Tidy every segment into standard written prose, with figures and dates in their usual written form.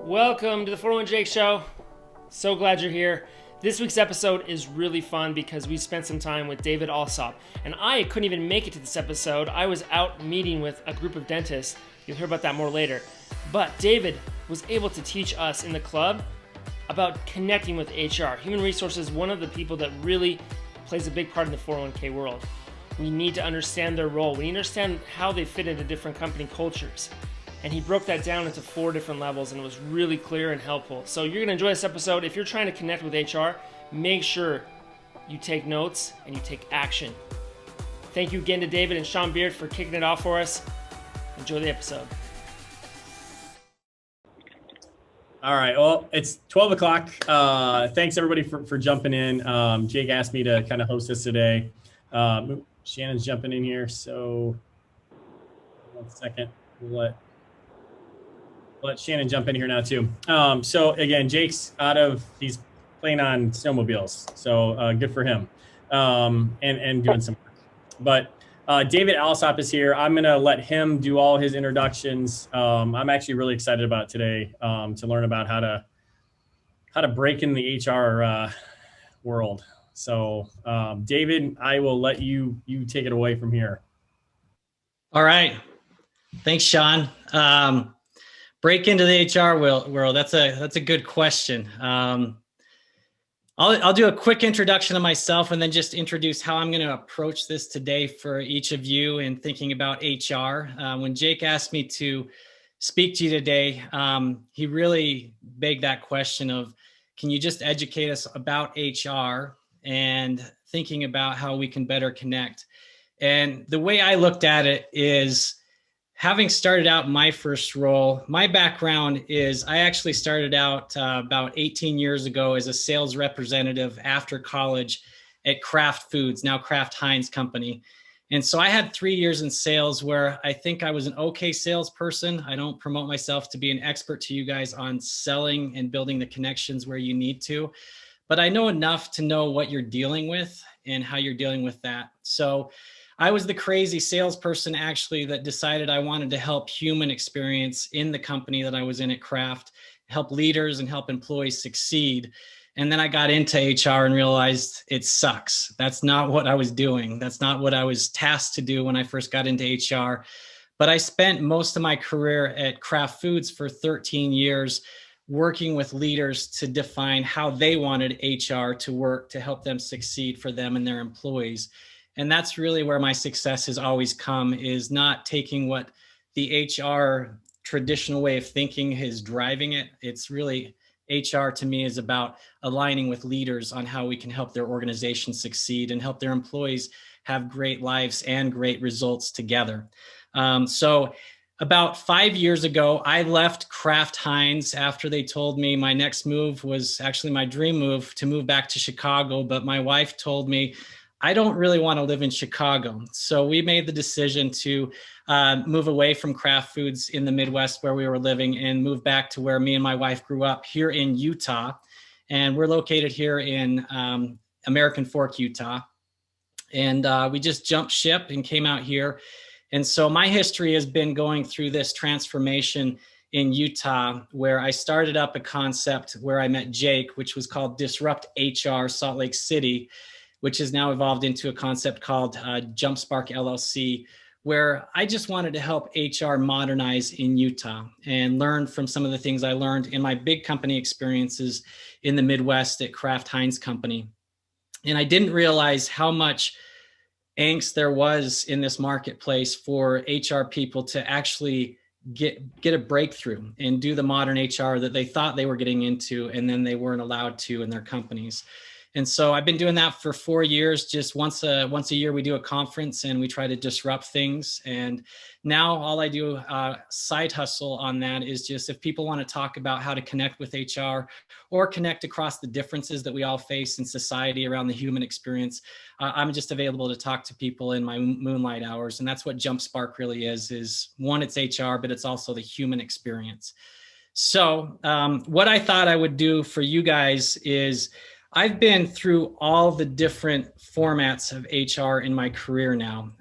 Welcome to the 401 Jake Show. So glad you're here. This week's episode is really fun because we spent some time with David Alsop. And I couldn't even make it to this episode. I was out meeting with a group of dentists. You'll hear about that more later. But David was able to teach us in the club about connecting with HR. Human resources, one of the people that really plays a big part in the 401k world. We need to understand their role. We need to understand how they fit into different company cultures. And he broke that down into 4 different levels, and it was really clear and helpful. So you're going to enjoy this episode. If you're trying to connect with HR, make sure you take notes and you take action. Thank you again to David and Sean Beard for kicking it off for us. Enjoy the episode. All right. Well, it's 12 o'clock. Thanks everybody for jumping in. Jake asked me to kind of host this today. Shannon's jumping in here. So 1 second. We'll let Shannon jump in here now too. So again, Jake's he's playing on snowmobiles. So good for him. And doing some work. But David Alsop is here. I'm going to let him do all his introductions. I'm actually really excited about today to learn about how to break in the HR world. So David, I will let you take it away from here. All right. Thanks, Sean. Break into the HR world. That's a good question. I'll do a quick introduction of myself and then just introduce how I'm going to approach this today for each of you in thinking about HR. When Jake asked me to speak to you today, he really begged that question of, can you just educate us about HR and thinking about how we can better connect? And the way I looked at it is, having started out my first role, my background is I actually started out about 18 years ago as a sales representative after college at Kraft Foods, now Kraft Heinz Company. And so I had 3 years in sales where I think I was an okay salesperson. I don't promote myself to be an expert to you guys on selling and building the connections where you need to, but I know enough to know what you're dealing with and how you're dealing with that. So I was the crazy salesperson actually that decided I wanted to help human experience in the company that I was in at Kraft, help leaders and help employees succeed. And then I got into HR and realized it sucks. That's not what I was doing. That's not what I was tasked to do when I first got into HR. But I spent most of my career at Kraft Foods for 13 years working with leaders to define how they wanted HR to work to help them succeed for them and their employees. And that's really where my success has always come, is not taking what the HR traditional way of thinking is driving it. It's really, HR to me is about aligning with leaders on how we can help their organization succeed and help their employees have great lives and great results together. So about 5 years ago, I left Kraft Heinz after they told me my next move was actually my dream move, to move back to Chicago. But my wife told me, I don't really want to live in Chicago. So we made the decision to move away from Kraft Foods in the Midwest where we were living and move back to where me and my wife grew up here in Utah. And we're located here in American Fork, Utah. And we just jumped ship and came out here. And so my history has been going through this transformation in Utah, where I started up a concept where I met Jake, which was called Disrupt HR Salt Lake City, which has now evolved into a concept called Jumpspark LLC, where I just wanted to help HR modernize in Utah and learn from some of the things I learned in my big company experiences in the Midwest at Kraft Heinz Company. And I didn't realize how much angst there was in this marketplace for HR people to actually get a breakthrough and do the modern HR that they thought they were getting into, and then they weren't allowed to in their companies. And so I've been doing that for 4 years. Just once a year, we do a conference and we try to disrupt things. And now all I do, side hustle on that, is just if people want to talk about how to connect with HR or connect across the differences that we all face in society around the human experience, I'm just available to talk to people in my moonlight hours. And that's what Jumpspark really is one, it's HR, but it's also the human experience. So what I thought I would do for you guys is, I've been through all the different formats of HR in my career now.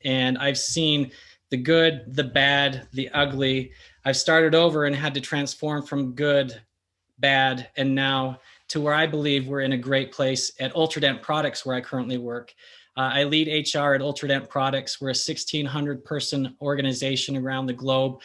And I've seen the good, the bad, the ugly. I've started over and had to transform from good, bad, and now to where I believe we're in a great place at Ultradent Products, where I currently work. I lead HR at Ultradent Products. We're a 1,600 person organization around the globe.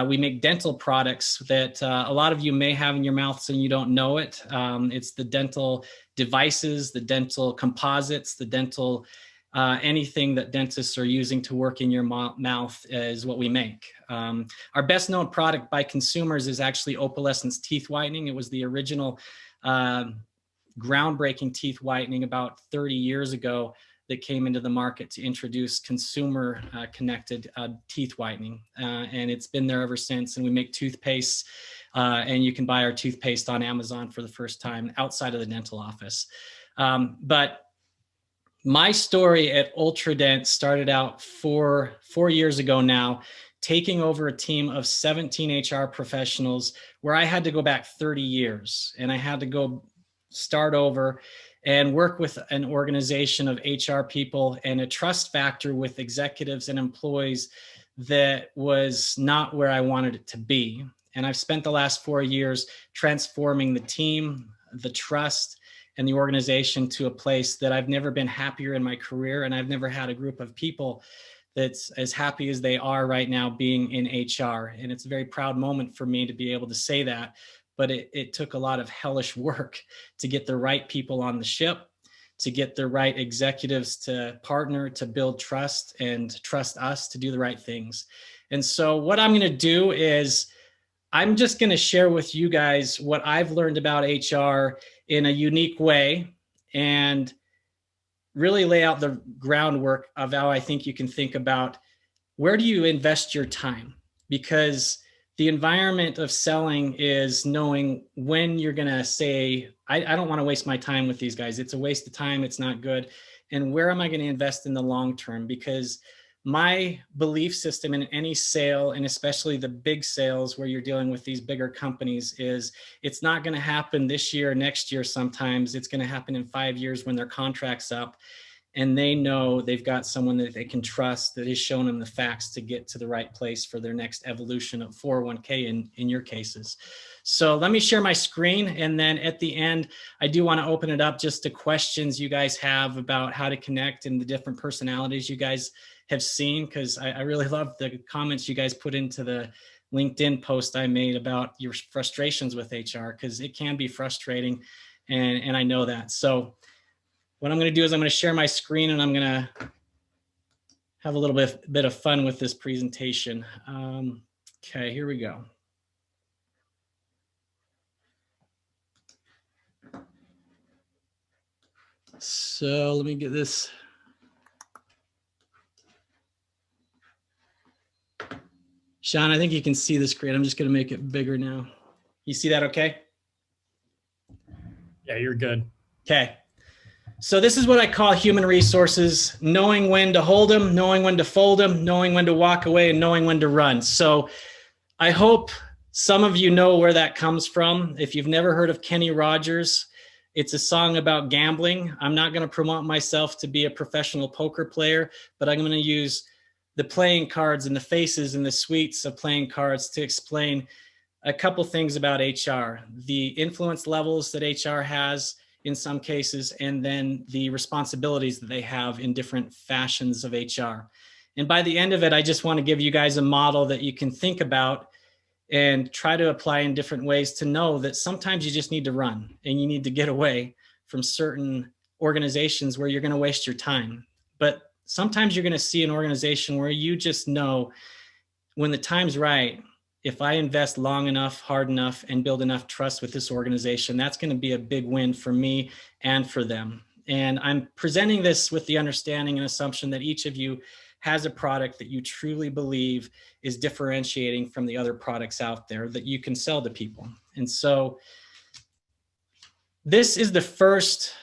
We make dental products that a lot of you may have in your mouths and you don't know it. It's the dental devices, the dental composites, the dental anything that dentists are using to work in your mouth is what we make. Our best known product by consumers is actually opalescence teeth whitening. It was the original groundbreaking teeth whitening about 30 years ago that came into the market to introduce consumer connected teeth whitening. And it's been there ever since. And we make toothpaste, and you can buy our toothpaste on Amazon for the first time outside of the dental office. But my story at Ultradent started out four years ago now, taking over a team of 17 HR professionals where I had to go back 30 years and I had to go start over and work with an organization of HR people and a trust factor with executives and employees that was not where I wanted it to be. And I've spent the last 4 years transforming the team, the trust, and the organization to a place that I've never been happier in my career. And I've never had a group of people that's as happy as they are right now being in HR. And it's a very proud moment for me to be able to say that. But it took a lot of hellish work to get the right people on the ship, to get the right executives to partner, to build trust and trust us to do the right things. And so what I'm going to do is I'm just going to share with you guys what I've learned about HR in a unique way and really lay out the groundwork of how I think you can think about where do you invest your time? Because the environment of selling is knowing when you're going to say, I don't want to waste my time with these guys. It's a waste of time. It's not good. And where am I going to invest in the long term? Because my belief system in any sale, and especially the big sales where you're dealing with these bigger companies, is it's not going to happen this year, next year. Sometimes it's going to happen in 5 years when their contract's up and they know they've got someone that they can trust that has shown them the facts to get to the right place for their next evolution of 401k in your cases. So let me share my screen. And then at the end, I do want to open it up just to questions you guys have about how to connect and the different personalities you guys have seen, because I really love the comments you guys put into the LinkedIn post I made about your frustrations with HR, because it can be frustrating. And I know that. So what I'm going to do is I'm going to share my screen and I'm going to have a little bit of fun with this presentation. Okay, here we go. So let me get this. Sean, I think you can see the screen. I'm just going to make it bigger now. You see that okay? Yeah, you're good. Okay. So this is what I call human resources: knowing when to hold them, knowing when to fold them, knowing when to walk away, and knowing when to run. So I hope some of you know where that comes from. If you've never heard of Kenny Rogers, it's a song about gambling. I'm not going to promote myself to be a professional poker player, but I'm going to use the playing cards and the faces and the suites of playing cards to explain a couple things about HR, the influence levels that HR has in some cases, and then the responsibilities that they have in different fashions of HR. And by the end of it, I just want to give you guys a model that you can think about and try to apply in different ways to know that sometimes you just need to run and you need to get away from certain organizations where you're going to waste your time. But sometimes you're going to see an organization where you just know when the time's right, if I invest long enough, hard enough, and build enough trust with this organization, that's going to be a big win for me and for them. And I'm presenting this with the understanding and assumption that each of you has a product that you truly believe is differentiating from the other products out there that you can sell to people. And so this is the first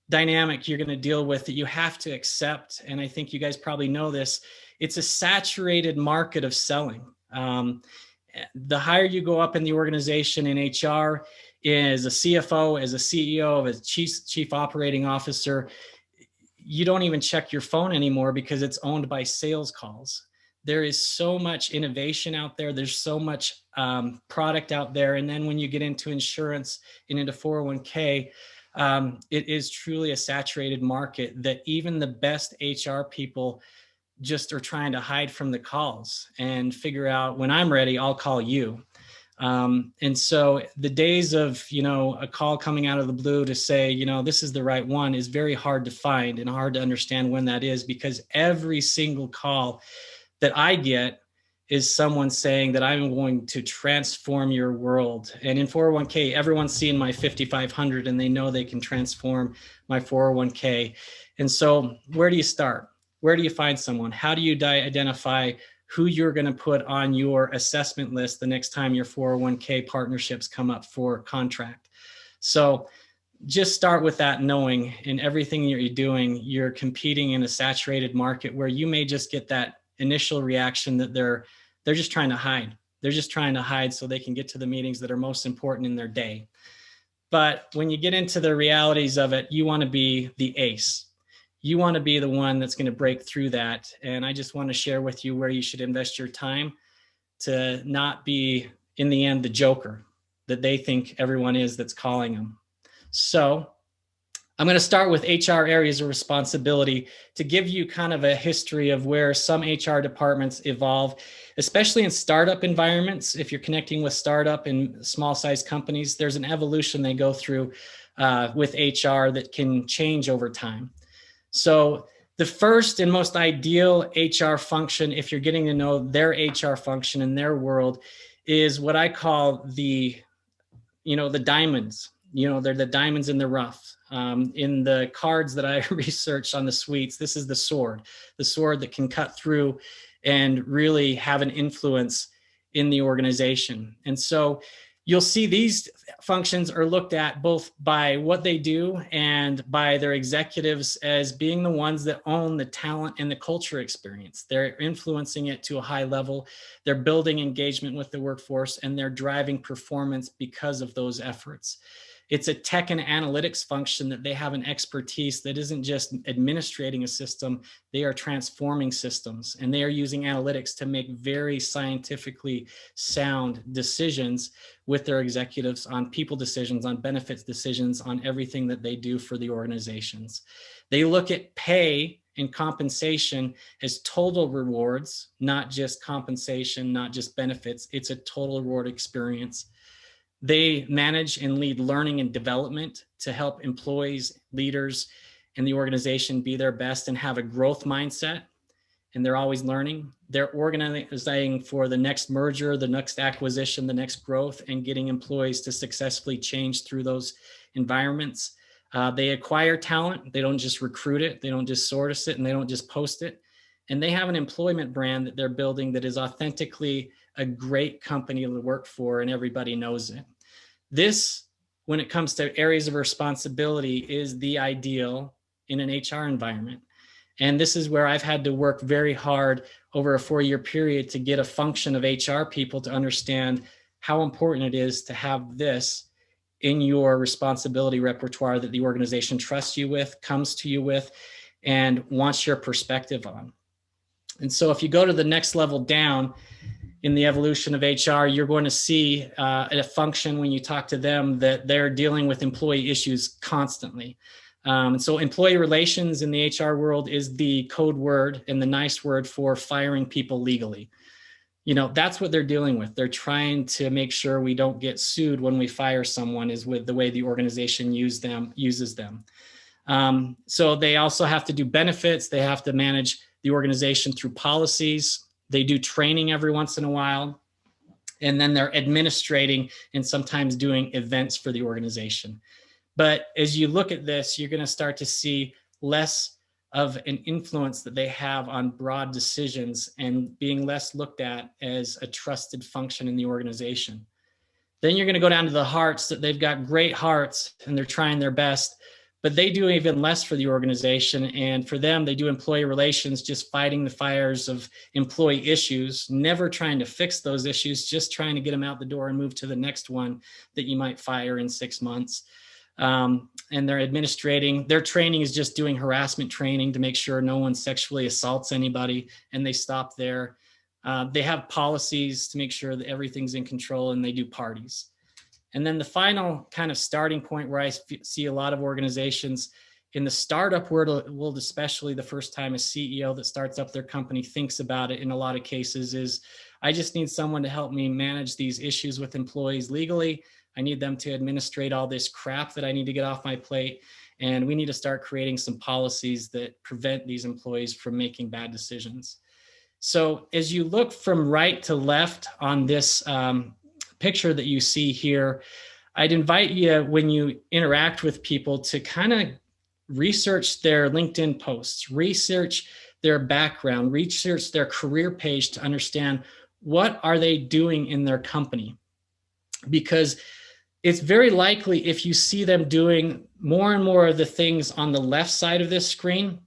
dynamic you're going to deal with that you have to accept. And I think you guys probably know this. It's a saturated market of selling. The higher you go up in the organization in HR, as a CFO, as a CEO, as a chief operating officer, you don't even check your phone anymore because it's owned by sales calls. There is so much innovation out there. There's so much product out there. And then when you get into insurance and into 401k, it is truly a saturated market that even the best HR people just are trying to hide from the calls and figure out, when I'm ready, I'll call you. And so the days of, a call coming out of the blue to say, this is the right one is very hard to find and hard to understand when that is, because every single call that I get is someone saying that I'm going to transform your world. And in 401k, everyone's seeing my 5,500 and they know they can transform my 401k. And so where do you start? Where do you find someone? How do you identify who you're going to put on your assessment list the next time your 401k partnerships come up for contract? So just start with that, knowing in everything you're doing, you're competing in a saturated market where you may just get that initial reaction that they're just trying to hide. They're just trying to hide so they can get to the meetings that are most important in their day. But when you get into the realities of it, you want to be the ace. You want to be the one that's going to break through that. And I just want to share with you where you should invest your time to not be, in the end, the joker that they think everyone is that's calling them. So I'm going to start with HR areas of responsibility to give you kind of a history of where some HR departments evolve, especially in startup environments. If you're connecting with startup and small size companies, there's an evolution they go through with HR that can change over time. So the first and most ideal HR function, if you're getting to know their HR function in their world, is what I call the diamonds. They're the diamonds in the rough. In the cards that I researched on the suites, this is the sword that can cut through and really have an influence in the organization. And so you'll see these functions are looked at both by what they do and by their executives as being the ones that own the talent and the culture experience. They're influencing it to a high level. They're building engagement with the workforce, and they're driving performance because of those efforts. It's a tech and analytics function that they have an expertise that isn't just administrating a system, they are transforming systems, and they are using analytics to make very scientifically sound decisions with their executives on people decisions, on benefits decisions, on everything that they do for the organizations. They look at pay and compensation as total rewards, not just compensation, not just benefits. It's a total reward experience. They manage and lead learning and development to help employees, leaders, and the organization be their best and have a growth mindset. And they're always learning. They're organizing for the next merger, the next acquisition, the next growth, and getting employees to successfully change through those environments. They acquire talent. They don't just recruit it. They don't just source it, and they don't just post it. And they have an employment brand that they're building that is authentically a great company to work for, and everybody knows it. This, when it comes to areas of responsibility, is the ideal in an HR environment. And this is where I've had to work very hard over a 4-year period to get a function of HR people to understand how important it is to have this in your responsibility repertoire that the organization trusts you with, comes to you with, and wants your perspective on. And so if you go to the next level down in the evolution of HR, you're going to see a function when you talk to them that they're dealing with employee issues constantly. And so employee relations in the HR world is the code word and the nice word for firing people legally. That's what they're dealing with. They're trying to make sure we don't get sued when we fire someone, is with the way the organization uses them. So they also have to do benefits. They have to manage the organization through policies. They do training every once in a while. And then they're administrating and sometimes doing events for the organization. But as you look at this, you're going to start to see less of an influence that they have on broad decisions and being less looked at as a trusted function in the organization. Then you're going to go down to the hearts, that they've got great hearts and they're trying their best, but they do even less for the organization. And for them, they do employee relations, just fighting the fires of employee issues, never trying to fix those issues, just trying to get them out the door and move to the next one that you might fire in 6 months. And they're administrating. Their training is just doing harassment training to make sure no one sexually assaults anybody, and they stop there. They have policies to make sure that everything's in control, and they do parties. And then the final kind of starting point where I see a lot of organizations in the startup world, especially the first time a CEO that starts up their company thinks about it in a lot of cases is, I just need someone to help me manage these issues with employees legally. I need them to administrate all this crap that I need to get off my plate. And we need to start creating some policies that prevent these employees from making bad decisions. So as you look from right to left on this picture that you see here, I'd invite you, when you interact with people, to kind of research their LinkedIn posts, research their background, research their career page to understand what are they doing in their company. Because it's very likely if you see them doing more and more of the things on the left side of this screen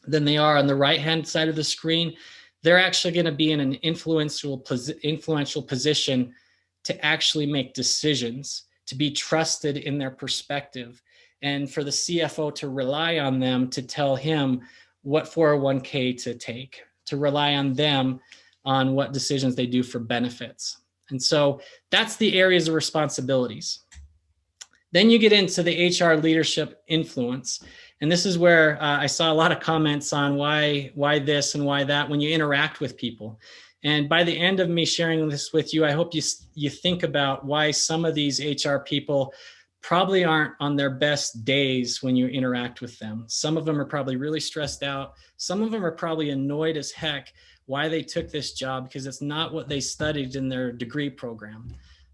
than they are on the right-hand side of the screen, they're actually going to be in an influential position to actually make decisions, to be trusted in their perspective, and for the CFO to rely on them to tell him what 401k to take, to rely on them on what decisions they do for benefits. And so that's the areas of responsibilities. Then you get into the HR leadership influence. And this is where I saw a lot of comments on why this and why that when you interact with people. And by the end of me sharing this with you, I hope you think about why some of these HR people probably aren't on their best days when you interact with them. Some of them are probably really stressed out. Some of them are probably annoyed as heck why they took this job, because it's not what they studied in their degree program.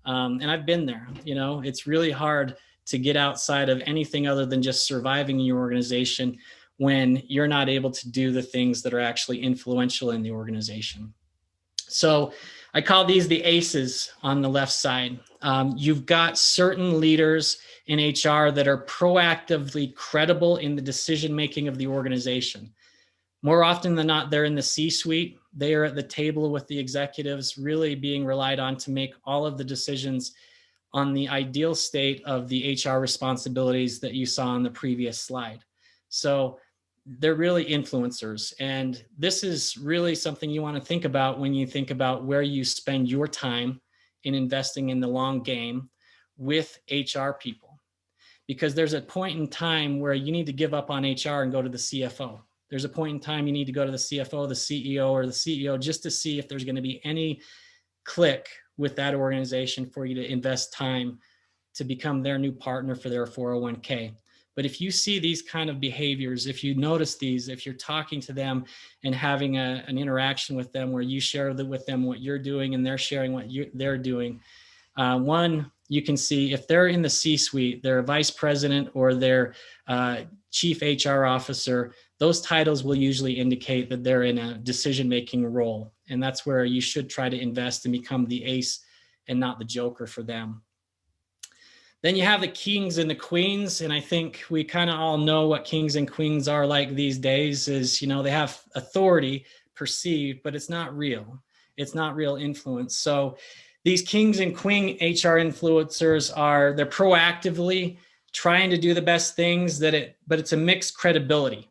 And I've been there. It's really hard to get outside of anything other than just surviving in your organization when you're not able to do the things that are actually influential in the organization. So I call these the ACEs on the left side. You've got certain leaders in HR that are proactively credible in the decision-making of the organization. More often than not, they're in the C-suite. They are at the table with the executives, really being relied on to make all of the decisions on the ideal state of the HR responsibilities that you saw on the previous slide. So they're really influencers. And this is really something you want to think about when you think about where you spend your time in investing in the long game with HR people. Because there's a point in time where you need to give up on HR and go to the CFO. There's a point in time you need to go to the CFO, the CEO, or the CEO just to see if there's going to be any click with that organization for you to invest time to become their new partner for their 401k. But if you see these kind of behaviors, if you notice these, if you're talking to them and having an interaction with them where you share with them what you're doing and they're sharing what they're doing, one, you can see if they're in the C-suite, they're a vice president or they're chief HR officer, those titles will usually indicate that they're in a decision-making role. And that's where you should try to invest and become the ace and not the joker for them. Then you have the kings and the queens. And I think we kind of all know what kings and queens are like these days is, they have authority perceived, but it's not real. It's not real influence. So these kings and queen HR influencers they're proactively trying to do the best things but it's a mixed credibility.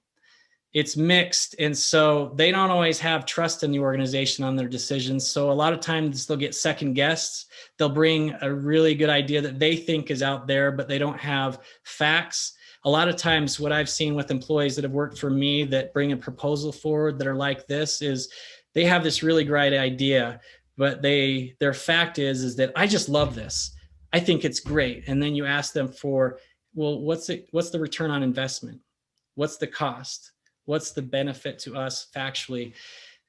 It's mixed. And so they don't always have trust in the organization on their decisions. So a lot of times they'll get second guessed. They'll bring a really good idea that they think is out there, but they don't have facts. A lot of times what I've seen with employees that have worked for me that bring a proposal forward that are like this is they have this really great idea, but their fact is that I just love this. I think it's great. And then you ask them for, well, what's the return on investment? What's the cost? What's the benefit to us factually?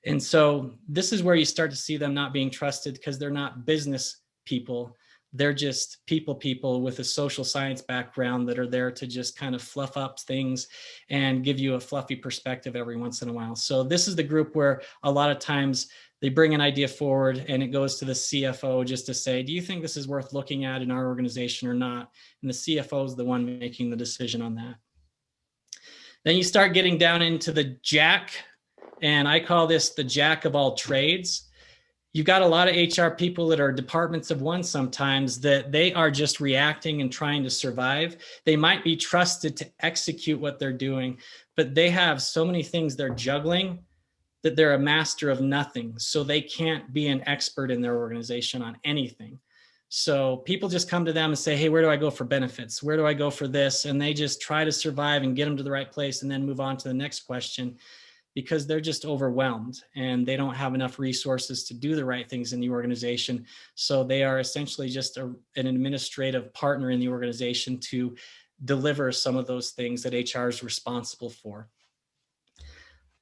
And so this is where you start to see them not being trusted because they're not business people. They're just people with a social science background that are there to just kind of fluff up things and give you a fluffy perspective every once in a while. So this is the group where a lot of times they bring an idea forward and it goes to the CFO just to say, do you think this is worth looking at in our organization or not? And the CFO is the one making the decision on that. Then you start getting down into the jack, and I call this the jack of all trades. You've got a lot of HR people that are departments of one sometimes that they are just reacting and trying to survive. They might be trusted to execute what they're doing, but they have so many things they're juggling that they're a master of nothing. So they can't be an expert in their organization on anything. So people just come to them and say, hey, where do I go for benefits? Where do I go for this? And they just try to survive and get them to the right place and then move on to the next question, because they're just overwhelmed and they don't have enough resources to do the right things in the organization. So they are essentially just an administrative partner in the organization to deliver some of those things that HR is responsible for.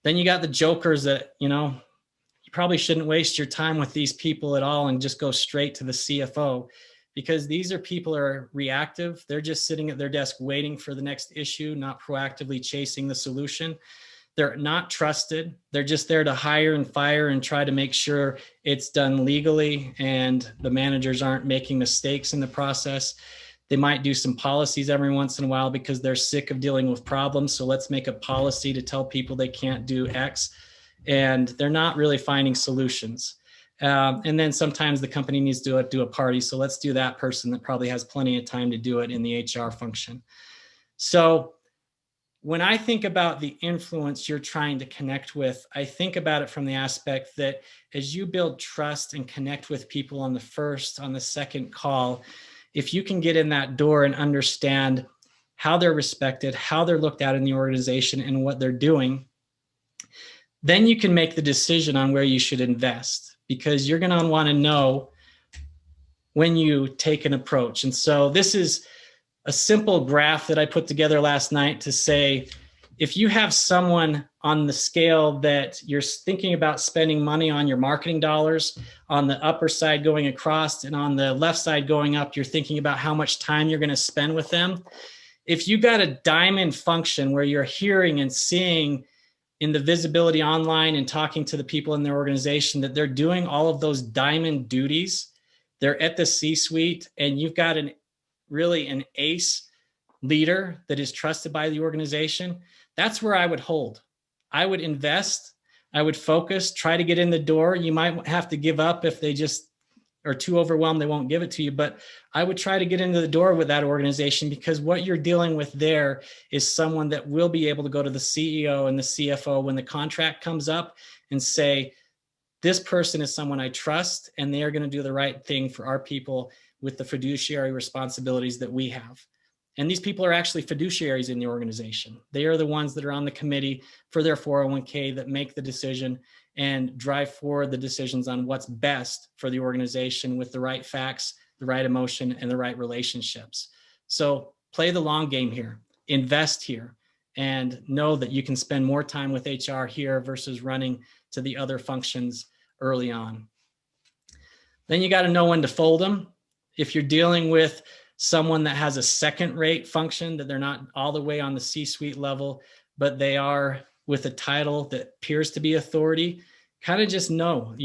Then you got the jokers that, you probably shouldn't waste your time with these people at all and just go straight to the CFO, because these are people who are reactive. They're just sitting at their desk waiting for the next issue, not proactively chasing the solution. They're not trusted. They're just there to hire and fire and try to make sure it's done legally and the managers aren't making mistakes in the process. They might do some policies every once in a while because they're sick of dealing with problems. So let's make a policy to tell people they can't do X. And they're not really finding solutions. And then sometimes the company needs to do a party. So let's do that person that probably has plenty of time to do it in the HR function. So when I think about the influence you're trying to connect with, I think about it from the aspect that as you build trust and connect with people on the first, on the second call, if you can get in that door and understand how they're respected, how they're looked at in the organization and what they're doing, then you can make the decision on where you should invest, because you're going to want to know when you take an approach. And so this is a simple graph that I put together last night to say, if you have someone on the scale that you're thinking about spending money on your marketing dollars, on the upper side going across and on the left side going up, you're thinking about how much time you're going to spend with them. If you got a diamond function where you're hearing and seeing in the visibility online and talking to the people in their organization that they're doing all of those diamond duties, they're at the C-suite, and you've got really an ace leader that is trusted by the organization, that's where I would hold. I would invest, I would focus, try to get in the door. You might have to give up if they just are too overwhelmed, they won't give it to you. But I would try to get into the door with that organization, because what you're dealing with there is someone that will be able to go to the CEO and the CFO when the contract comes up and say, this person is someone I trust, and they are going to do the right thing for our people with the fiduciary responsibilities that we have. And these people are actually fiduciaries in the organization. They are the ones that are on the committee for their 401k that make the decision and drive forward the decisions on what's best for the organization with the right facts, the right emotion, and the right relationships. So play the long game here, invest here, and know that you can spend more time with HR here versus running to the other functions early on. Then you got to know when to fold them. If you're dealing with someone that has a second rate function, that they're not all the way on the C-suite level, but they are with a title that appears to be authority, kind of just know,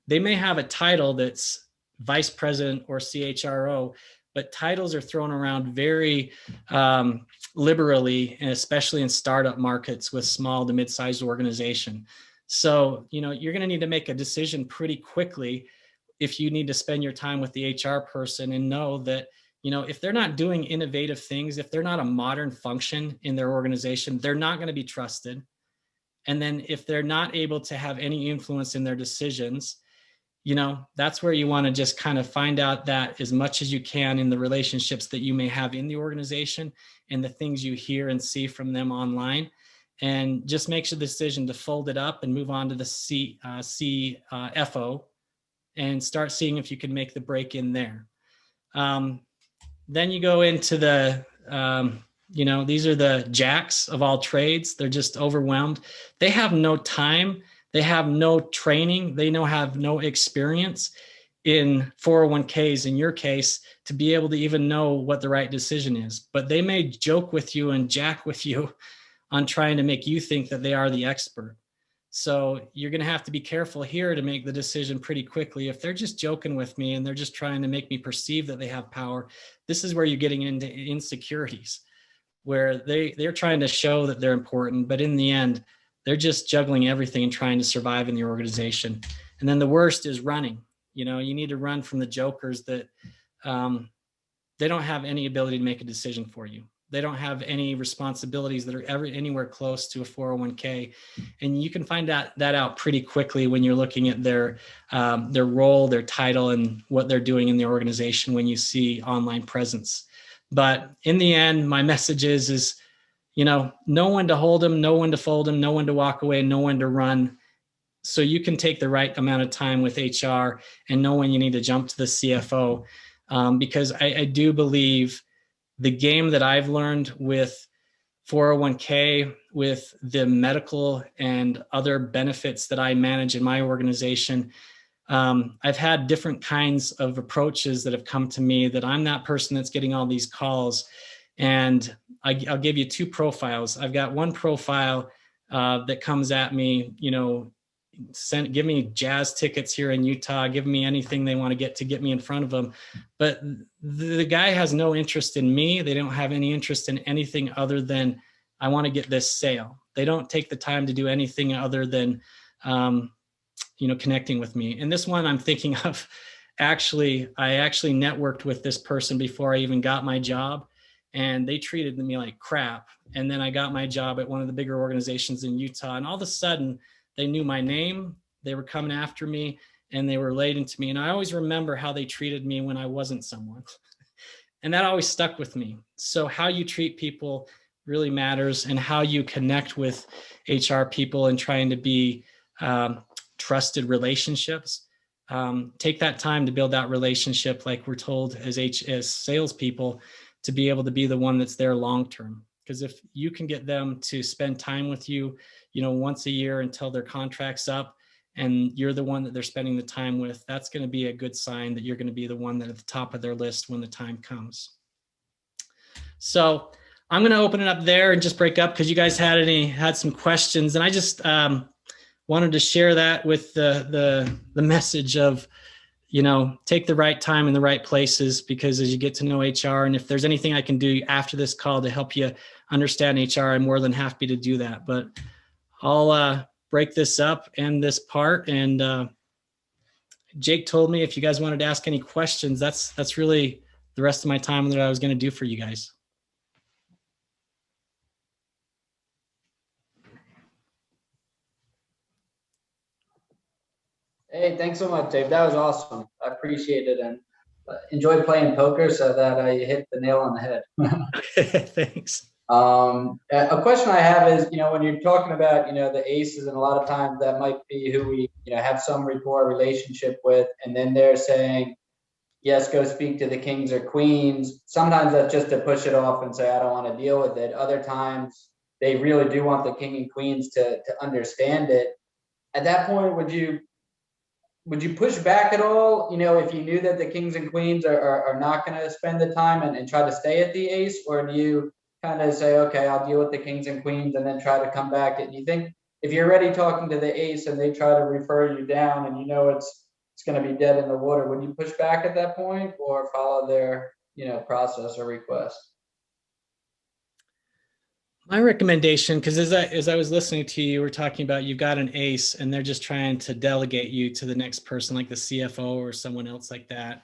they may have a title that's vice president or CHRO, but titles are thrown around very liberally, and especially in startup markets with small to mid-sized organization. So, you're going to need to make a decision pretty quickly if you need to spend your time with the HR person, and know that, if they're not doing innovative things, if they're not a modern function in their organization, they're not going to be trusted. And then if they're not able to have any influence in their decisions, that's where you want to just kind of find out that as much as you can in the relationships that you may have in the organization and the things you hear and see from them online, and just make the decision to fold it up and move on to the CFO and start seeing if you can make the break in there. Then you go into the, these are the jacks of all trades. They're just overwhelmed. They have no time. They have no training. They have no experience in 401ks, in your case, to be able to even know what the right decision is. But they may joke with you and jack with you on trying to make you think that they are the expert. So you're going to have to be careful here to make the decision pretty quickly. If they're just joking with me and they're just trying to make me perceive that they have power, this is where you're getting into insecurities, where they're trying to show that they're important, but in the end, they're just juggling everything and trying to survive in the organization. And then the worst is running. You need to run from the jokers that they don't have any ability to make a decision for you. They don't have any responsibilities that are ever anywhere close to a 401k. And you can find that out pretty quickly when you're looking at their role, their title, and what they're doing in the organization when you see online presence. But in the end, my message is, know when to hold them, know when to fold them, know when to walk away, know when to run. So you can take the right amount of time with HR and know when you need to jump to the CFO. Because I do believe the game that I've learned with 401k, with the medical and other benefits that I manage in my organization, I've had different kinds of approaches that have come to me, that I'm that person that's getting all these calls. And I'll give you two profiles. I've got one profile that comes at me, give me jazz tickets here in Utah, give me anything they want to get me in front of them. But the guy has no interest in me. They don't have any interest in anything other than, I want to get this sale. They don't take the time to do anything other than, connecting with me. And this one I'm thinking of, I actually networked with this person before I even got my job, and they treated me like crap. And then I got my job at one of the bigger organizations in Utah, and all of a sudden they knew my name, they were coming after me, and they were relating to me. And I always remember how they treated me when I wasn't someone. And that always stuck with me. So how you treat people really matters, and how you connect with HR people and trying to be trusted relationships. Take that time to build that relationship, like we're told as salespeople, to be able to be the one that's there long-term. Because if you can get them to spend time with you, once a year until their contract's up, and you're the one that they're spending the time with, that's going to be a good sign that you're going to be the one that at the top of their list when the time comes. So I'm going to open it up there and just break up, because you guys had some questions, and I just wanted to share that with the message of, take the right time in the right places, because as you get to know HR, and if there's anything I can do after this call to help you understand HR, I'm more than happy to do that. But I'll break this up, end this part. And Jake told me if you guys wanted to ask any questions, that's really the rest of my time that I was going to do for you guys. Hey, thanks so much, Dave. That was awesome. I appreciate it, and enjoyed playing poker, so that I hit the nail on the head. Thanks. A question I have is, when you're talking about, the aces, and a lot of times that might be who we, have some rapport relationship with, and then they're saying, yes, go speak to the kings or queens. Sometimes that's just to push it off and say, I don't want to deal with it. Other times they really do want the king and queens to understand it. At that point, would you push back at all, if you knew that the kings and queens are not going to spend the time and try to stay at the ace? Or do you kind of say, okay, I'll deal with the kings and queens and then try to come back? And you think if you're already talking to the ace and they try to refer you down, and it's going to be dead in the water, would you push back at that point, or follow their process or request? My recommendation, because as I was listening to you, we're talking about you've got an ace and they're just trying to delegate you to the next person, like the CFO or someone else like that.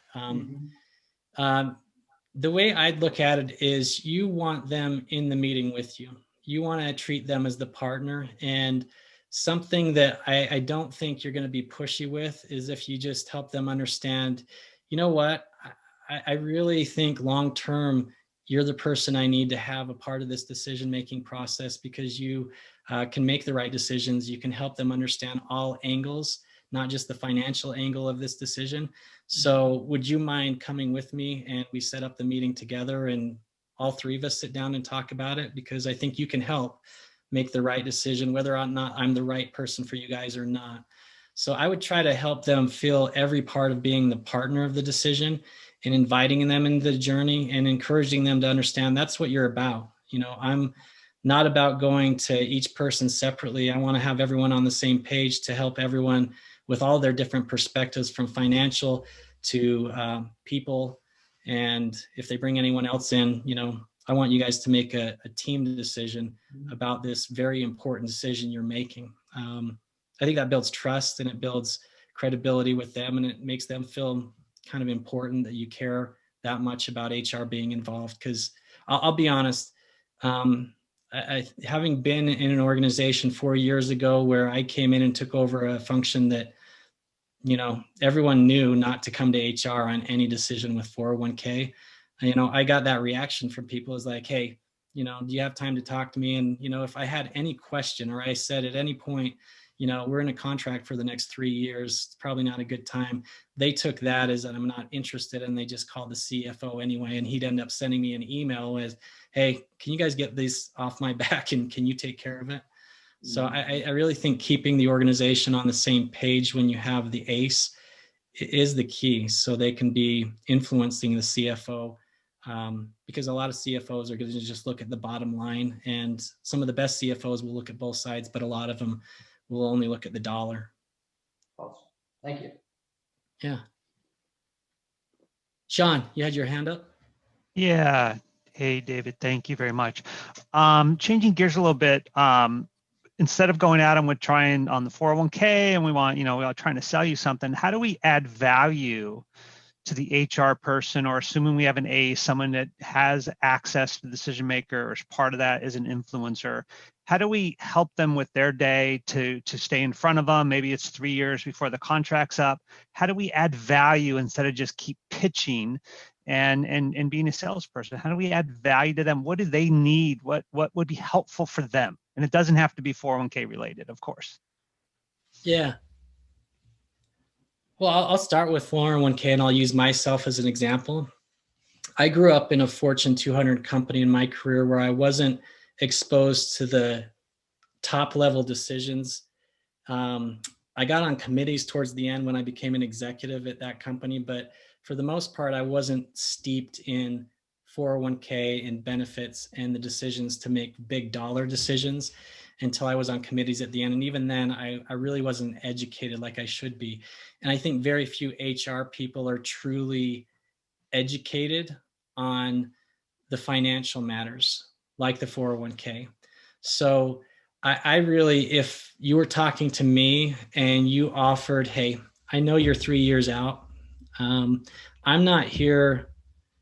The way I'd look at it is, you want them in the meeting with you. You want to treat them as the partner. And something that I don't think you're going to be pushy with is if you just help them understand, you know what, I really think long-term, you're the person I need to have a part of this decision-making process, because you can make the right decisions. You can help them understand all angles, not just the financial angle of this decision. So would you mind coming with me, and we set up the meeting together, and all three of us sit down and talk about it? Because I think you can help make the right decision, whether or not I'm the right person for you guys or not. So I would try to help them feel every part of being the partner of the decision, and inviting them into the journey and encouraging them to understand that's what you're about. I'm not about going to each person separately. I want to have everyone on the same page to help everyone with all their different perspectives, from financial to people. And if they bring anyone else in, I want you guys to make a team decision about this very important decision you're making. I think that builds trust, and it builds credibility with them, and it makes them feel kind of important that you care that much about HR being involved. Because I'll be honest, Having been in an organization 4 years ago where I came in and took over a function that, everyone knew not to come to HR on any decision with 401k. I got that reaction from people. Is like, hey, do you have time to talk to me? And, if I had any question, or I said at any point, we're in a contract for the next 3 years, it's probably not a good time. They took that as that I'm not interested, and they just called the CFO anyway. And he'd end up sending me an email with, hey, can you guys get these off my back, and can you take care of it? So I really think keeping the organization on the same page when you have the ACE is the key, so they can be influencing the CFO, because a lot of CFOs are going to just look at the bottom line, and some of the best CFOs will look at both sides, but a lot of them will only look at the dollar. Awesome. Thank you. Yeah. Sean, you had your hand up? Yeah. Hey, David, thank you very much. Changing gears a little bit, instead of going at them with trying on the 401k and we're trying to sell you something, how do we add value to the HR person, or assuming we have an ACE, someone that has access to the decision maker, or as part of that is an influencer? How do we help them with their day to stay in front of them? Maybe it's 3 years before the contract's up. How do we add value instead of just keep pitching and being a salesperson? How do we add value to them? What do they need? What would be helpful for them? And it doesn't have to be 401k related, of course. Yeah. Well, I'll start with 401k, and I'll use myself as an example. I grew up in a Fortune 200 company in my career where I wasn't exposed to the top level decisions. I got on committees towards the end when I became an executive at that company, but for the most part, I wasn't steeped in 401k and benefits and the decisions to make big dollar decisions until I was on committees at the end. And even then, I really wasn't educated like I should be. And I think very few HR people are truly educated on the financial matters like the 401k. So I really, if you were talking to me and you offered, hey, I know you're 3 years out. I'm not here,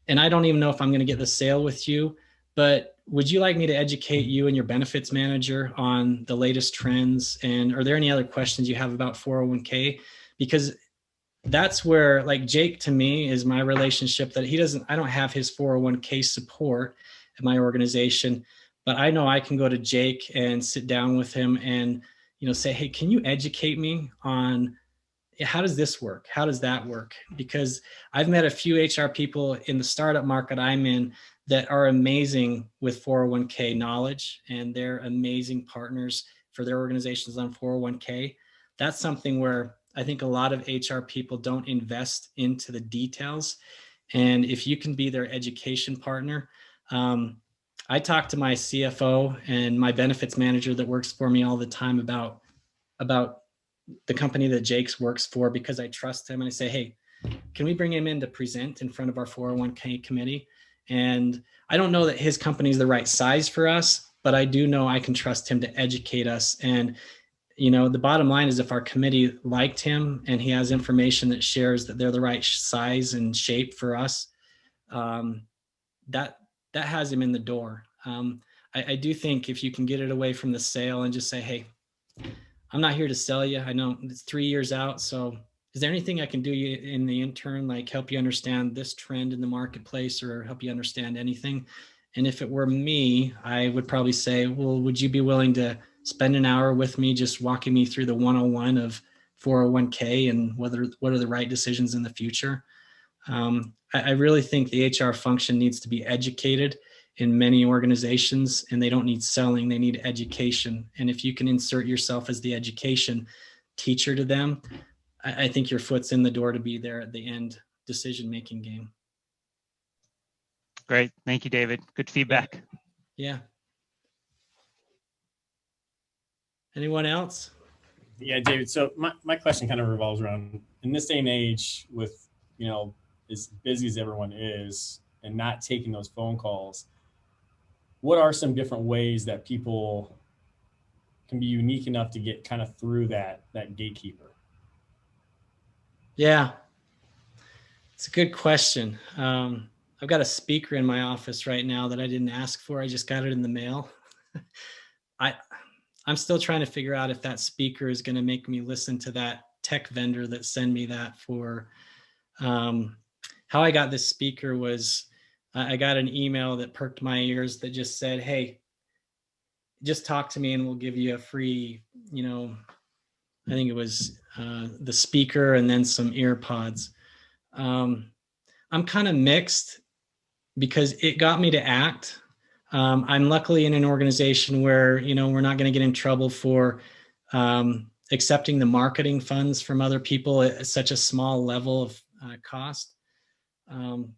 and I don't even know if I'm going to get the sale with you, but would you like me to educate you and your benefits manager on the latest trends? And are there any other questions you have about 401k? Because that's where, like, Jake to me is my relationship that I don't have his 401k support at my organization, but I know I can go to Jake and sit down with him and, say, hey, can you educate me on how does this work? How does that work? Because I've met a few HR people in the startup market I'm in that are amazing with 401k knowledge, and they're amazing partners for their organizations on 401k. That's something where I think a lot of HR people don't invest into the details. And if you can be their education partner, I talk to my CFO and my benefits manager that works for me all the time about the company that Jake's works for, because I trust him, and I say, hey, can we bring him in to present in front of our 401k committee? And I don't know that his company is the right size for us, but I do know I can trust him to educate us. And, the bottom line is if our committee liked him and he has information that shares that they're the right size and shape for us, that has him in the door. I do think if you can get it away from the sale and just say, hey, I'm not here to sell you. I know it's 3 years out. So is there anything I can do in the interim, like help you understand this trend in the marketplace or help you understand anything? And if it were me, I would probably say, well, would you be willing to spend an hour with me just walking me through the 101 of 401k and what are the right decisions in the future? I really think the HR function needs to be educated in many organizations, and they don't need selling, they need education. And if you can insert yourself as the education teacher to them, I think your foot's in the door to be there at the end decision-making game. Great. Thank you, David. Good feedback. Yeah. Anyone else? Yeah, David. So my question kind of revolves around, in this day and age with, as busy as everyone is and not taking those phone calls, what are some different ways that people can be unique enough to get kind of through that gatekeeper? Yeah, it's a good question. I've got a speaker in my office right now that I didn't ask for. I just got it in the mail. I'm still trying to figure out if that speaker is going to make me listen to that tech vendor that sent me that for. How I got this speaker was I got an email that perked my ears that just said, hey, just talk to me and we'll give you a free, I think it was the speaker and then some ear pods. I'm kind of mixed because it got me to act. I'm luckily in an organization where, we're not going to get in trouble for accepting the marketing funds from other people at such a small level of cost.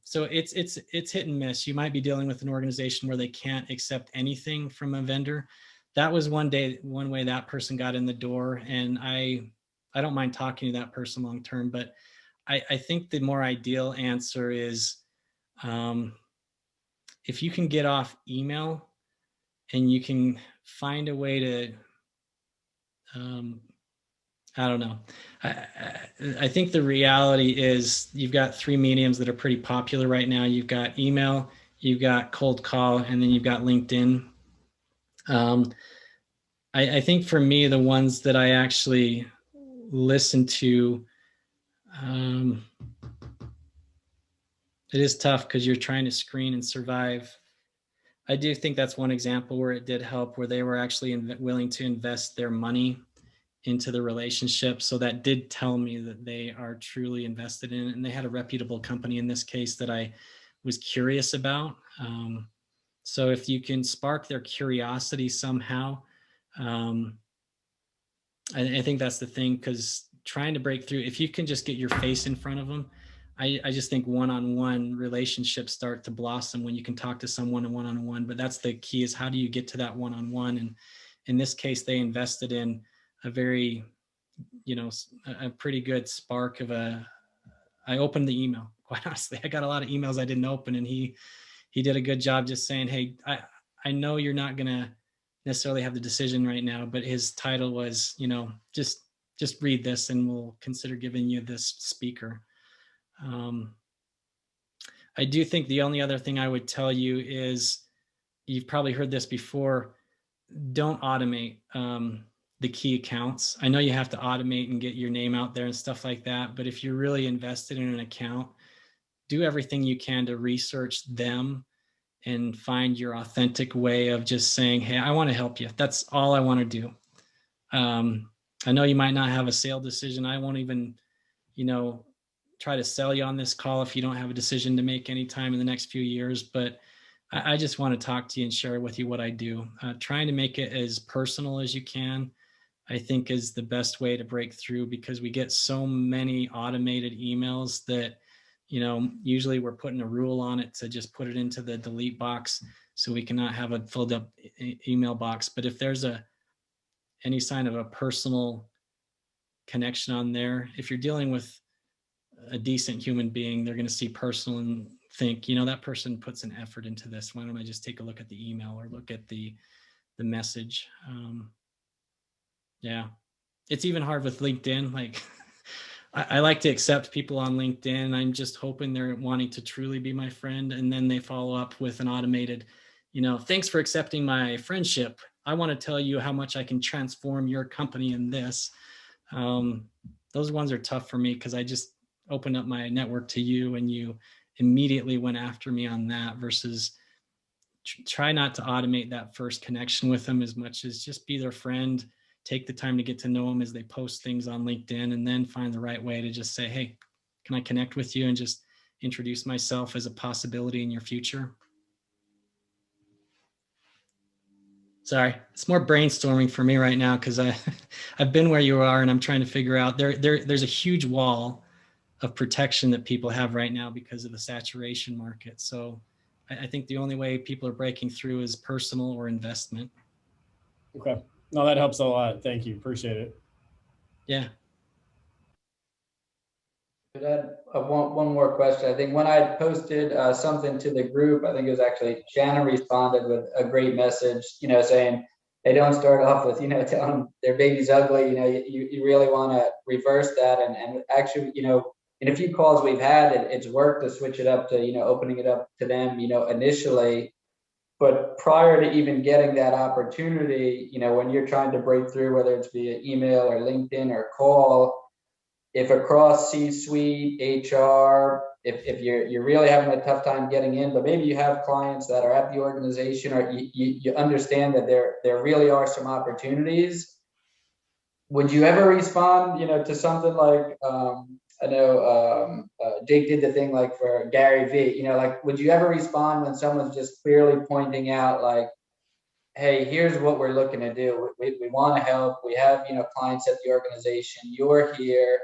So it's hit and miss. You might be dealing with an organization where they can't accept anything from a vendor. That was one way that person got in the door, and I don't mind talking to that person long term, but I think the more ideal answer is if you can get off email and you can find a way to I don't know. I think the reality is you've got three mediums that are pretty popular right now. You've got email, you've got cold call, and then you've got LinkedIn. I think for me, the ones that I actually listen to, it is tough because you're trying to screen and survive. I do think that's one example where it did help, where they were actually willing to invest their money into the relationship. So that did tell me that they are truly invested in it, and they had a reputable company in this case that I was curious about. So if you can spark their curiosity somehow, I think that's the thing, because trying to break through, if you can just get your face in front of them, I just think one-on-one relationships start to blossom when you can talk to someone one-on-one. But that's the key, is how do you get to that one-on-one? And in this case, they invested in a very, a pretty good spark of I opened the email, quite honestly. I got a lot of emails I didn't open, and he did a good job just saying, hey, I know you're not going to necessarily have the decision right now, but his title was, just read this and we'll consider giving you this speaker. I do think the only other thing I would tell you is, you've probably heard this before, don't automate the key accounts. I know you have to automate and get your name out there and stuff like that, but if you're really invested in an account, do everything you can to research them and find your authentic way of just saying, hey, I want to help you. That's all I want to do. I know you might not have a sale decision. I won't even, try to sell you on this call if you don't have a decision to make anytime in the next few years. But I just want to talk to you and share with you what I do. Trying to make it as personal as you can, I think, is the best way to break through, because we get so many automated emails that, usually we're putting a rule on it to just put it into the delete box so we cannot have a filled up email box. But if there's any sign of a personal connection on there, if you're dealing with a decent human being, they're going to see personal and think, that person puts an effort into this. Why don't I just take a look at the email or look at the message? Yeah, it's even hard with LinkedIn. Like, I like to accept people on LinkedIn. I'm just hoping they're wanting to truly be my friend. And then they follow up with an automated, thanks for accepting my friendship. I want to tell you how much I can transform your company in this. Those ones are tough for me, because I just opened up my network to you and you immediately went after me on that, versus try not to automate that first connection with them as much as just be their friend. Take the time to get to know them as they post things on LinkedIn, and then find the right way to just say, hey, can I connect with you, and just introduce myself as a possibility in your future. Sorry, it's more brainstorming for me right now, because I've been where you are, and I'm trying to figure out there's a huge wall of protection that people have right now because of the saturation market. So I think the only way people are breaking through is personal or investment. Okay. No, that helps a lot. Thank you. Appreciate it. Yeah. One more question. I think when I posted something to the group, I think it was actually Shannon responded with a great message, saying they don't start off with, telling them their baby's ugly. You really want to reverse that and actually, in a few calls we've had, it's worked to switch it up to, opening it up to them, initially. But prior to even getting that opportunity, when you're trying to break through, whether it's via email or LinkedIn or call, if across C-suite, HR, if you're really having a tough time getting in, but maybe you have clients that are at the organization, or you understand that there really are some opportunities, would you ever respond, to something like, I know Jake did the thing like for Gary V, like, would you ever respond when someone's just clearly pointing out like, hey, here's what we're looking to do. We want to help. We have, clients at the organization. You're here.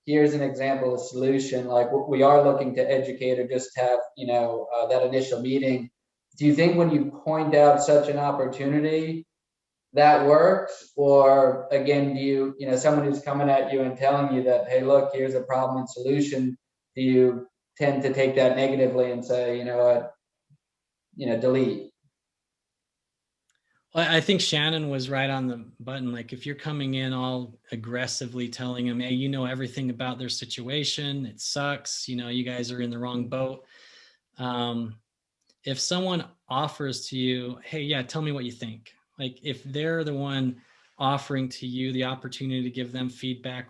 Here's an example of solution. Like, we are looking to educate or just have, that initial meeting. Do you think when you point out such an opportunity, that works? Or again, do you, someone who's coming at you and telling you that, hey, look, here's a problem and solution, do you tend to take that negatively and say, delete? Well, I think Shannon was right on the button. Like, if you're coming in all aggressively telling them, hey, you know everything about their situation, it sucks, you guys are in the wrong boat. If someone offers to you, hey, yeah, tell me what you think. Like, if they're the one offering to you the opportunity to give them feedback,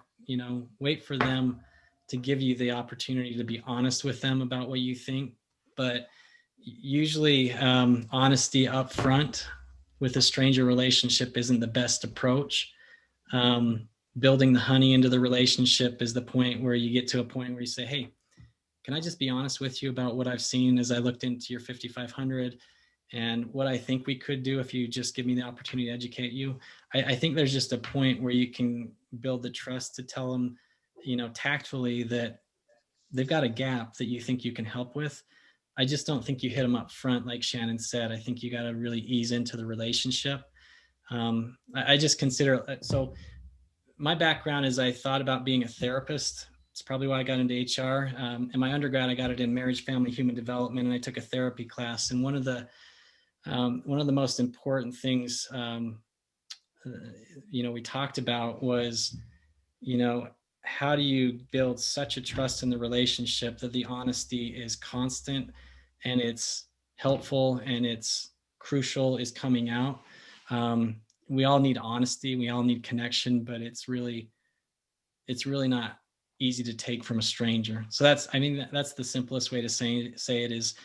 wait for them to give you the opportunity to be honest with them about what you think. But usually honesty up front with a stranger relationship isn't the best approach. Building the honey into the relationship is the point where you get to a point where you say, hey, can I just be honest with you about what I've seen as I looked into your 5,500 and what I think we could do if you just give me the opportunity to educate you? I think there's just a point where you can build the trust to tell them, tactfully, that they've got a gap that you think you can help with. I just don't think you hit them up front, like Shannon said. I think you got to really ease into the relationship. I just consider, so my background is I thought about being a therapist. It's probably why I got into HR. In my undergrad, I got it in marriage, family, human development, and I took a therapy class. And one of the most important things, we talked about was, how do you build such a trust in the relationship that the honesty is constant and it's helpful and it's crucial is coming out. We all need honesty. We all need connection, but it's really not easy to take from a stranger. So that's the simplest way to say it is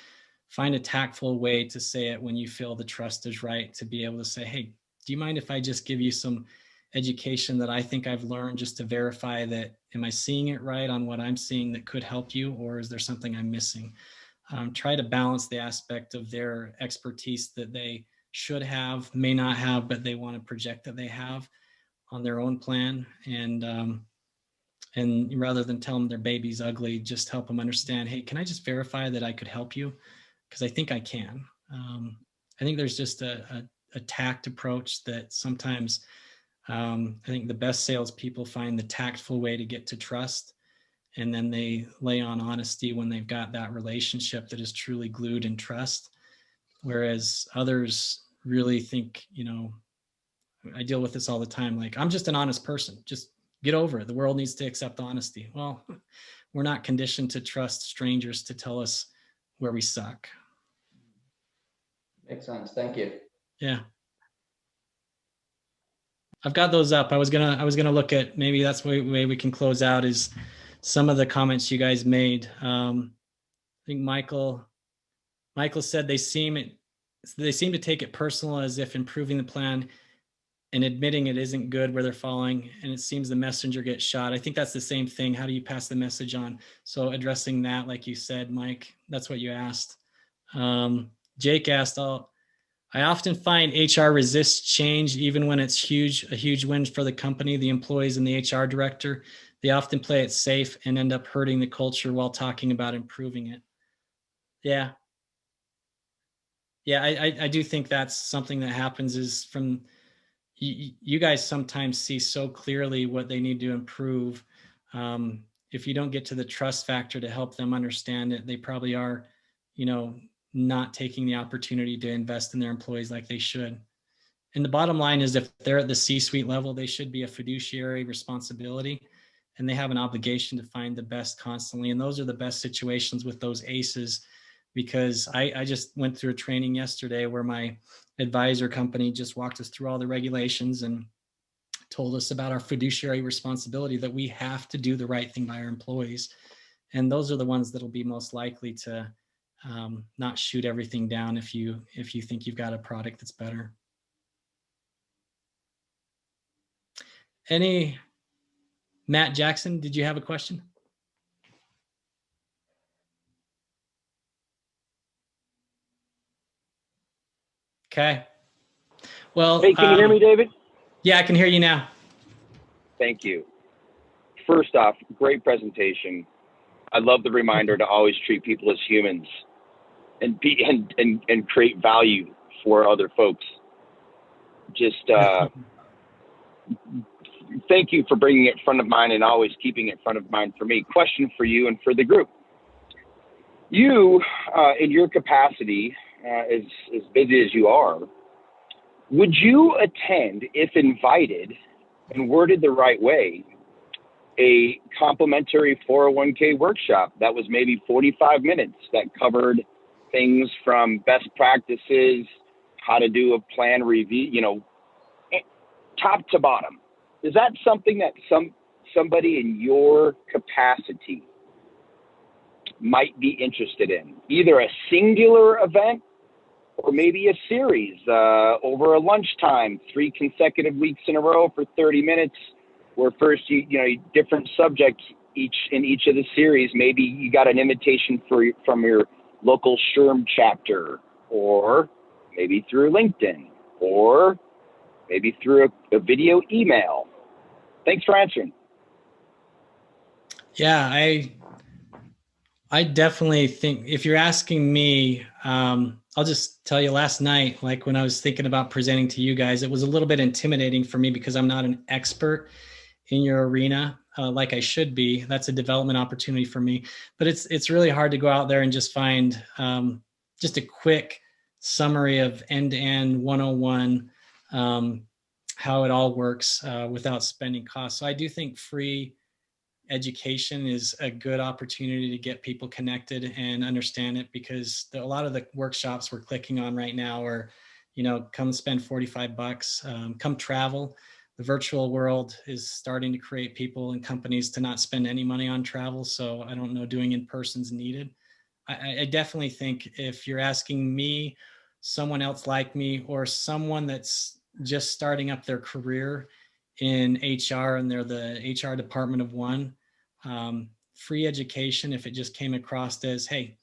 find a tactful way to say it when you feel the trust is right, to be able to say, hey, do you mind if I just give you some education that I think I've learned, just to verify that, am I seeing it right on what I'm seeing that could help you, or is there something I'm missing? Try to balance the aspect of their expertise that they should have, may not have, but they want to project that they have on their own plan. And rather than tell them their baby's ugly, just help them understand, hey, can I just verify that I could help you? Because I think I can. I think there's just a tact approach that sometimes I think the best salespeople find the tactful way to get to trust, and then they lay on honesty when they've got that relationship that is truly glued in trust. Whereas others really think, I deal with this all the time. Like, I'm just an honest person. Just get over it. The world needs to accept honesty. Well, we're not conditioned to trust strangers to tell us where we suck. Makes sense. Thank you. Yeah. I've got those up. I was gonna look at, maybe that's the way we can close out, is some of the comments you guys made. I think Michael said they seem to take it personal, as if improving the plan and admitting it isn't good where they're falling, and it seems the messenger gets shot. I think that's the same thing. How do you pass the message on? So addressing that, like you said, Mike, that's what you asked. Jake asked, I often find HR resists change, even when it's a huge win for the company, the employees, and the HR director. They often play it safe and end up hurting the culture while talking about improving it. Yeah. I do think that's something that happens, is from you guys sometimes see so clearly what they need to improve. If you don't get to the trust factor to help them understand it, they probably are, not taking the opportunity to invest in their employees like they should. And the bottom line is, if they're at the C-suite level, they should be a fiduciary responsibility. and they have an obligation to find the best constantly. And those are the best situations with those ACEs, because I just went through a training yesterday where my advisor company just walked us through all the regulations and told us about our fiduciary responsibility, that we have to do the right thing by our employees. And those are the ones that'll be most likely to not shoot everything down if you think you've got a product that's better. Matt Jackson, did you have a question? Okay. Well, hey, can you hear me, David? Yeah, I can hear you now. Thank you. First off, great presentation. I love the reminder to always treat people as humans and create value for other folks. Just thank you for bringing it front of mind and always keeping it front of mind for me. Question for you and for the group. You, in your capacity, as busy as you are, would you attend, if invited and worded the right way, a complimentary 401k workshop that was maybe 45 minutes that covered things from best practices, how to do a plan review, top to bottom? Is that something that somebody in your capacity might be interested in? Either a singular event or maybe a series over a lunchtime, 3 consecutive weeks in a row for 30 minutes, where first different subjects in each of the series. Maybe you got an invitation from your local SHRM chapter, or maybe through LinkedIn, or maybe through a video email. Thanks for answering. Yeah, I definitely think, if you're asking me, I'll just tell you, last night, like when I was thinking about presenting to you guys, it was a little bit intimidating for me because I'm not an expert in your arena like I should be. That's a development opportunity for me, but it's really hard to go out there and just find just a quick summary of end-to-end 101, how it all works without spending costs. So I do think free education is a good opportunity to get people connected and understand it, because a lot of the workshops we're clicking on right now are, come spend $45, come travel. The virtual world is starting to create people and companies to not spend any money on travel. So I don't know, doing in-person is needed. I definitely think, if you're asking me, someone else like me, or someone that's just starting up their career in HR and they're the HR department of one, free education, if it just came across as, hey,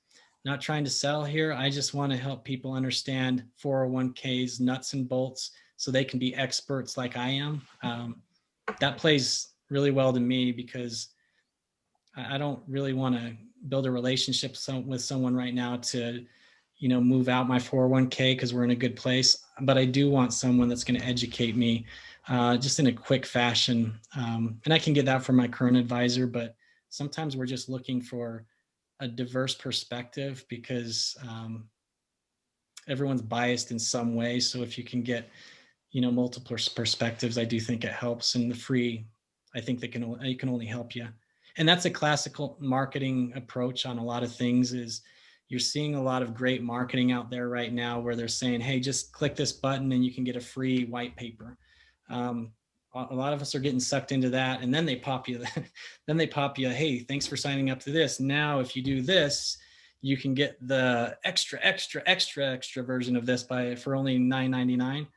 not trying to sell here, I just want to help people understand 401ks, nuts and bolts, so they can be experts like I am. That plays really well to me, because I don't really want to build a relationship with someone right now to, move out my 401k because we're in a good place. But I do want someone that's going to educate me just in a quick fashion. And I can get that from my current advisor, but sometimes we're just looking for a diverse perspective, because everyone's biased in some way. So if you can get, multiple perspectives, I do think it helps. And the free, I think it can only help you. And that's a classical marketing approach on a lot of things. Is you're seeing a lot of great marketing out there right now where they're saying, hey, just click this button and you can get a free white paper. A lot of us are getting sucked into that, and then they pop you, hey, thanks for signing up to this. Now, if you do this, you can get the extra version of this for only $9.99.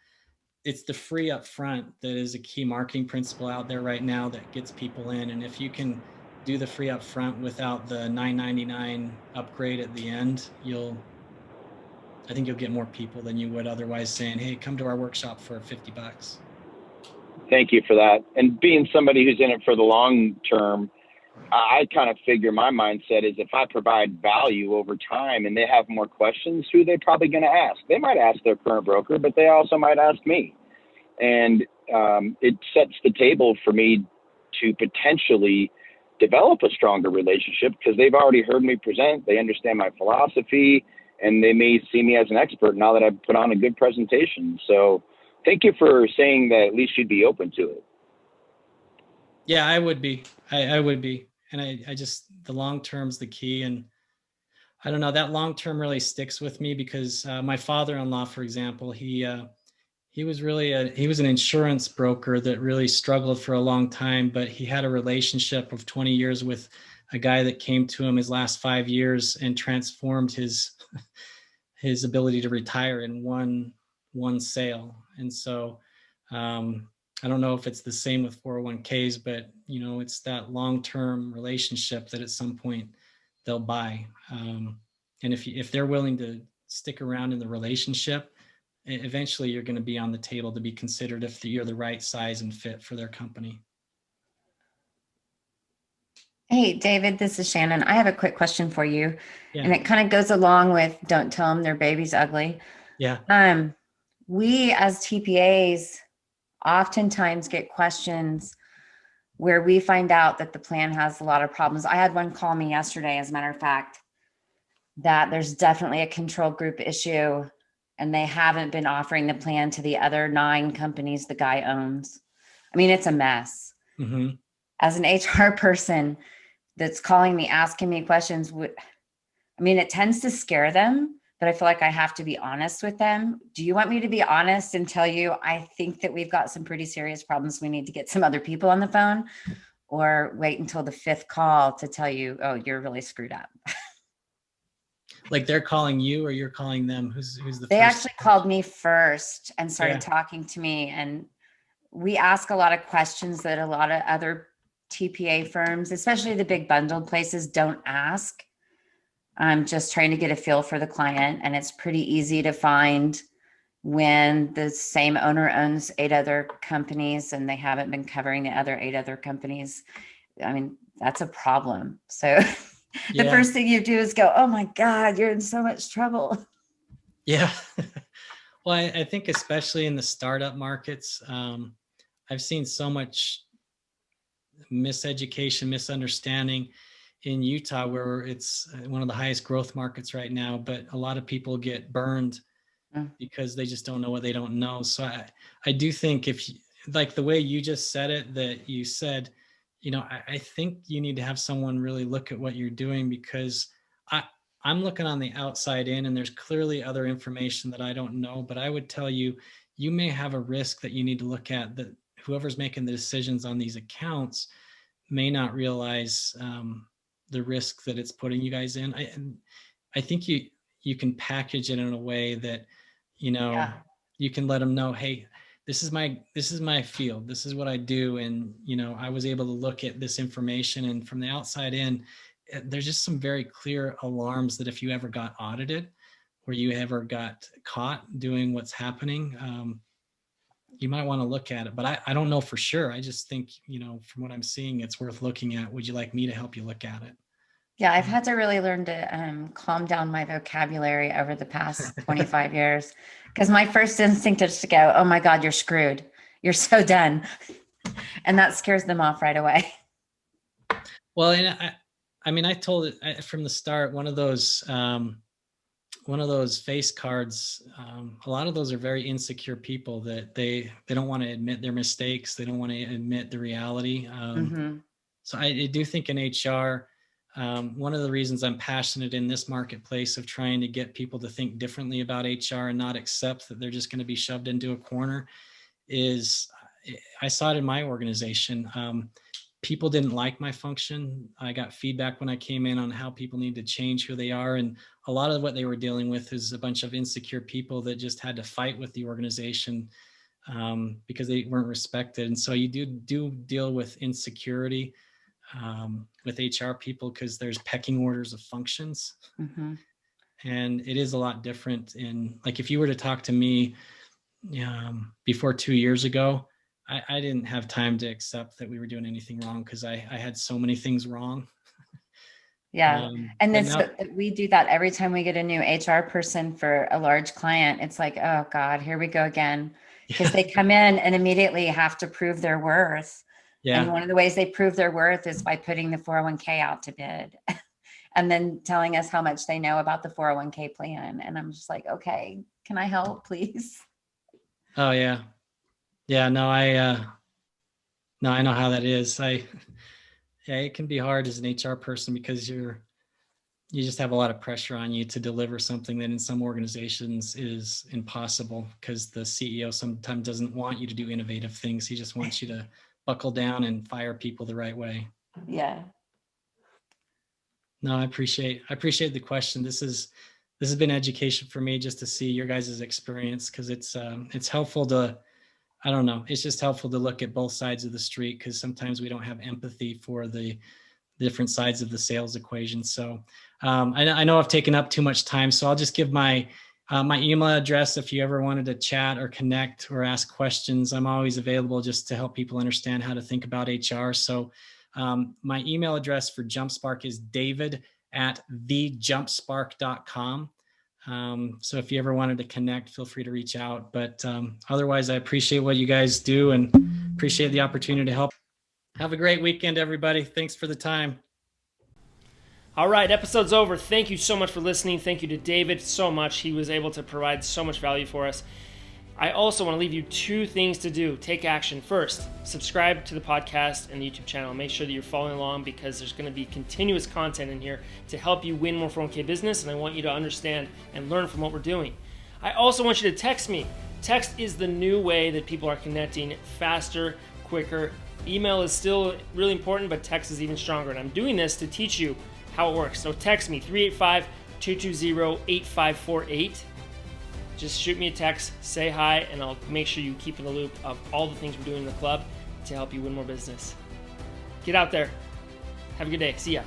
It's the free up front that is a key marketing principle out there right now that gets people in. And if you can do the free up front without the $9.99 upgrade at the end, I think you'll get more people than you would otherwise saying, hey, come to our workshop for $50. Thank you for that. And being somebody who's in it for the long term, I kind of figure my mindset is, if I provide value over time and they have more questions, who they're probably going to ask? They might ask their current broker, but they also might ask me. And it sets the table for me to potentially develop a stronger relationship, because they've already heard me present. They understand my philosophy, and they may see me as an expert now that I've put on a good presentation. So thank you for saying that at least you'd be open to it. Yeah, I would be. I would be. And I just, the long term's the key. And I don't know, that long term really sticks with me because my father-in-law, for example, he was he was an insurance broker that really struggled for a long time, but he had a relationship of 20 years with a guy that came to him his last 5 years and transformed his ability to retire in one sale. And so I don't know if it's the same with 401ks, but it's that long-term relationship that at some point they'll buy. And if they're willing to stick around in the relationship, eventually you're going to be on the table to be considered if you're the right size and fit for their company. Hey, David, this is Shannon. I have a quick question for you. Yeah. And it kind of goes along with don't tell them their baby's ugly. Yeah. We as TPAs oftentimes get questions where we find out that the plan has a lot of problems. I had one call me yesterday, as a matter of fact, that there's definitely a control group issue and they haven't been offering the plan to the other 9 companies the guy owns. I mean, it's a mess. Mm-hmm. As an HR person that's calling me, asking me questions, it tends to scare them, but I feel like I have to be honest with them. Do you want me to be honest and tell you, I think that we've got some pretty serious problems. We need to get some other people on the phone, or wait until the 5th call to tell you, oh, you're really screwed up? Like they're calling you or you're calling them? Who's the They first? actually called me first and started talking to me. And we ask a lot of questions that a lot of other TPA firms, especially the big bundled places, don't ask. I'm just trying to get a feel for the client. And it's pretty easy to find when the same owner owns 8 other companies and they haven't been covering the other 8 other companies. I mean, that's a problem. So the first thing you do is go, oh my God, you're in so much trouble. Yeah. Well, I think especially in the startup markets, I've seen so much miseducation, misunderstanding in Utah, where it's one of the highest growth markets right now, but a lot of people get burned because they just don't know what they don't know. So I do think like the way you just said it, that you said, I think you need to have someone really look at what you're doing, because I'm looking on the outside in and there's clearly other information that I don't know, but I would tell you, you may have a risk that you need to look at, that whoever's making the decisions on these accounts may not realize the risk that it's putting you guys in. I think you can package it in a way that, you can let them know, hey, this is my field. This is what I do. And, I was able to look at this information, and from the outside in, there's just some very clear alarms that if you ever got audited or you ever got caught doing what's happening, you might want to look at it. But I don't know for sure. I just think, from what I'm seeing, it's worth looking at. Would you like me to help you look at it? Yeah, I've had to really learn to calm down my vocabulary over the past 25 years, because my first instinct is to go, oh my God, you're screwed. You're so done. And that scares them off right away. Well, and I told it from the start, one of those face cards, a lot of those are very insecure people that they don't want to admit their mistakes. They don't want to admit the reality. So I do think in HR, one of the reasons I'm passionate in this marketplace of trying to get people to think differently about HR and not accept that they're just going to be shoved into a corner is I saw it in my organization. People didn't like my function. I got feedback when I came in on how people need to change who they are. And a lot of what they were dealing with is a bunch of insecure people that just had to fight with the organization because they weren't respected. And so you do deal with insecurity with HR people, because there's pecking orders of functions. And it is a lot different in, like, if you were to talk to me before 2 years ago, I didn't have time to accept that we were doing anything wrong, because I had so many things wrong. Yeah. And then so we do that every time we get a new HR person for a large client. It's like, oh God, here we go again. Because they come in and immediately have to prove their worth. Yeah. And one of the ways they prove their worth is by putting the 401k out to bid and then telling us how much they know about the 401k plan. And I'm just like, okay, can I help, please? Oh yeah. Yeah, no, No, I know how that is. Yeah, it can be hard as an HR person because you just have a lot of pressure on you to deliver something that in some organizations is impossible because the CEO sometimes doesn't want you to do innovative things. He just wants you to buckle down and fire people the right way. Yeah. No, I appreciate the question. This has been education for me just to see your guys' experience because it's helpful to, I don't know, it's just helpful to look at both sides of the street because sometimes we don't have empathy for the different sides of the sales equation. So I know I've taken up too much time, so I'll just give my email address if you ever wanted to chat or connect or ask questions. I'm always available just to help people understand how to think about HR. So my email address for Jumpspark is david@thejumpspark.com. So if you ever wanted to connect, feel free to reach out. But otherwise, I appreciate what you guys do and appreciate the opportunity to help. Have a great weekend, everybody. Thanks for the time. All right, episode's over. Thank you so much for listening. Thank you to David so much. He was able to provide so much value for us. I also want to leave you 2 things to do. Take action. First, subscribe to the podcast and the YouTube channel. Make sure that you're following along because there's going to be continuous content in here to help you win more 401k business, and I want you to understand and learn from what we're doing. I also want you to text me. Text is the new way that people are connecting faster, quicker. Email is still really important, but text is even stronger, and I'm doing this to teach you how it works. So text me, 385-220-8548. Just shoot me a text, say hi, and I'll make sure you keep in the loop of all the things we're doing in the club to help you win more business. Get out there. Have a good day. See ya.